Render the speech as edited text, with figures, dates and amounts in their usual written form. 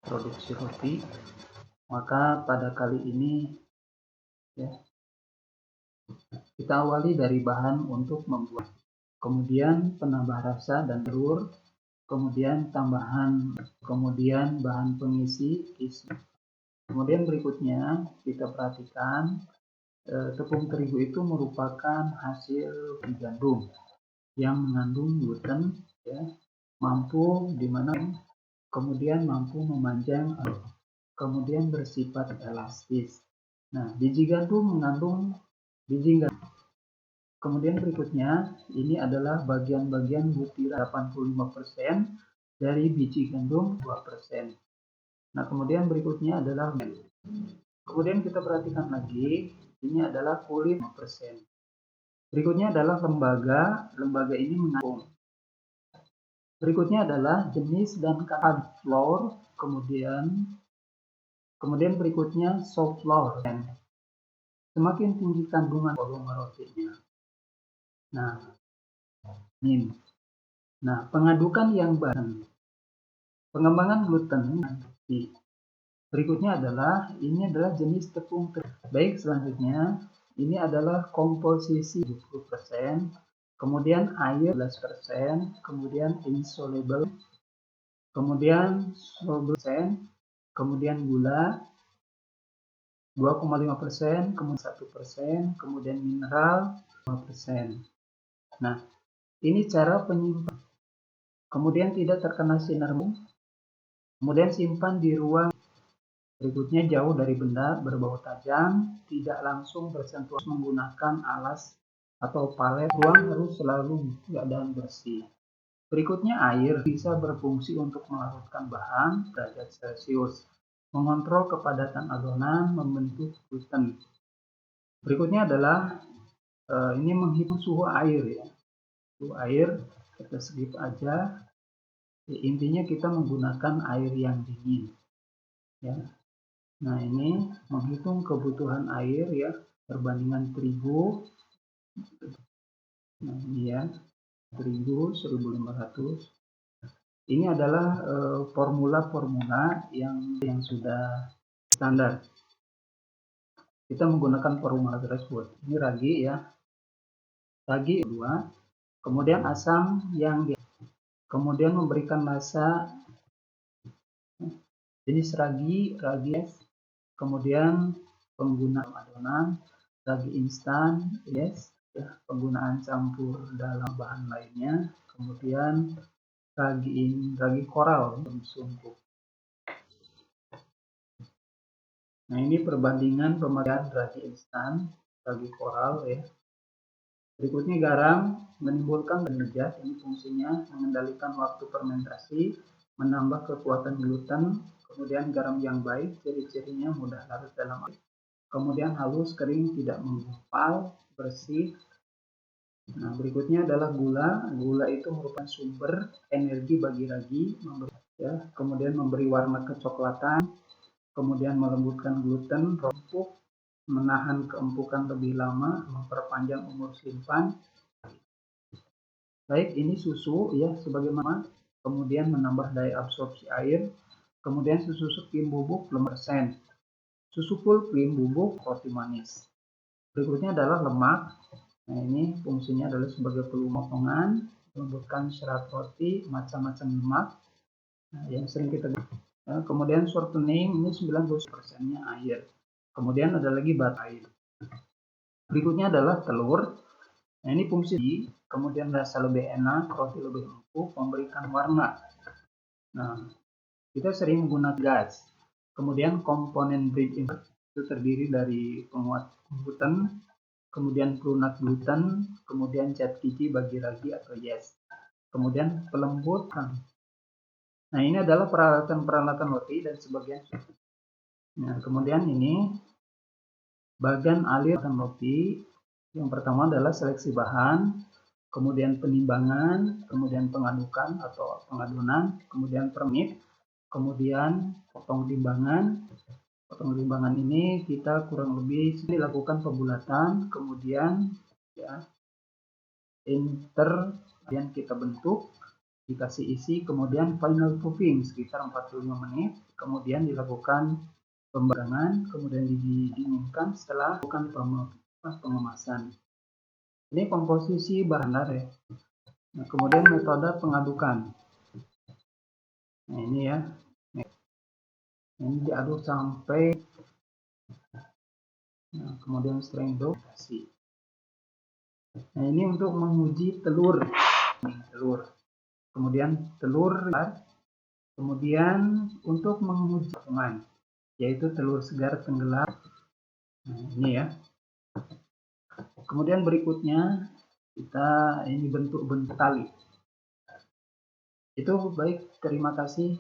produksi roti. Maka pada kali ini ya, kita awali dari bahan untuk membuat, kemudian penambah rasa dan telur, kemudian tambahan, kemudian bahan pengisi isi. Kemudian berikutnya kita perhatikan tepung terigu itu merupakan hasil gandum yang mengandung gluten, ya, mampu kemudian mampu memanjang, kemudian bersifat elastis. Nah, biji gandum mengandung biji gandum. Kemudian berikutnya ini adalah bagian-bagian butiran 85% dari biji gandum 2%. Nah, kemudian berikutnya adalah kemudian kita perhatikan lagi, ini adalah kulit 5%. Berikutnya adalah lembaga ini mengandung. Berikutnya adalah jenis dan hard flour, kemudian berikutnya soft flour. Semakin tinggi kandungan volume rotinya. Nah, pengadukan yang bahan. Pengembangan gluten. Berikutnya adalah jenis tepung terigu. Baik, selanjutnya ini adalah komposisi 70%, kemudian air 11%, kemudian insoluble, kemudian soluble, kemudian gula 2,5%, kemudian 1%, kemudian mineral 5%. Nah, ini cara penyimpanan. Kemudian tidak terkena sinar matahari. Kemudian simpan di ruang. Berikutnya jauh dari benda berbau tajam, tidak langsung bersentuhan menggunakan alas atau palet. Ruang harus selalu keadaan bersih. Berikutnya air bisa berfungsi untuk melarutkan bahan derajat Celcius, mengontrol kepadatan adonan, membentuk gluten. Berikutnya adalah ini menghitung suhu air ya. Suhu air kita skip aja. Intinya kita menggunakan air yang dingin. Ya. Nah, ini menghitung kebutuhan air ya, perbandingan terigu. Nah, ini ya, terigu 1500. Ini adalah formula-formula yang sudah standar. Kita menggunakan formula tersebut. Ini ragi ya. Ragi 2. Kemudian asam yang kemudian memberikan rasa jenis ragi es. Kemudian penggunaan adonan, ragi instan, yes, ya, penggunaan campur dalam bahan lainnya, kemudian ragi koral sungguh. Nah, ini perbandingan pemakaian ragi instan, ragi koral ya. Berikutnya garam menimbulkan lezat, ini fungsinya mengendalikan waktu fermentasi, menambah kekuatan gluten. Kemudian garam yang baik, ciri-cirinya mudah larut dalam air. Kemudian halus, kering, tidak menggumpal, bersih. Nah, berikutnya adalah gula. Gula itu merupakan sumber energi bagi ragi, kemudian memberi warna kecoklatan, kemudian melembutkan gluten, empuk, menahan keempukan lebih lama, memperpanjang umur simpan. Baik, ini susu ya sebagaimana, kemudian menambah daya absorpsi air. Kemudian susu krim bubuk 5%. Susu full krim bubuk roti manis. Berikutnya adalah lemak. Nah, ini fungsinya adalah sebagai potongan, melembutkan serat roti, macam-macam lemak. Nah, yang sering kita ya, kemudian shortening ini 90%-nya air. Kemudian ada lagi air. Berikutnya adalah telur. Nah, ini fungsi, kemudian rasa lebih enak, roti lebih empuk, memberikan warna. Nah, kita sering menggunakan gas. Kemudian komponen bread itu terdiri dari penguat gluten, kemudian pelunat gluten, kemudian zat gizi bagi ragi atau yeast, kemudian pelembut. Nah, ini adalah peralatan roti dan sebagian. Nah, kemudian ini bagian alir roti. Yang pertama adalah seleksi bahan, kemudian penimbangan, kemudian pengadukan atau pengadunan, kemudian per menit, kemudian potong timbangan. Potong timbangan ini kita kurang lebih dilakukan pembulatan, kemudian ya kemudian kita bentuk, dikasih isi, kemudian final proofing sekitar 45 menit, kemudian dilakukan pembarangan, kemudian didinginkan setelah dilakukan pengemasan. Ini komposisi bahan dasar ya. Nah, kemudian metode pengadukan. Nah, ini ya. Ini diaduk sampai kemudian strength kasih. Nah, ini untuk menguji telur. Kemudian telur, kemudian untuk menguji pakungan, yaitu telur segar tenggelam. Nah, ini ya. Kemudian berikutnya kita ini bentuk tali. Itu baik, terima kasih.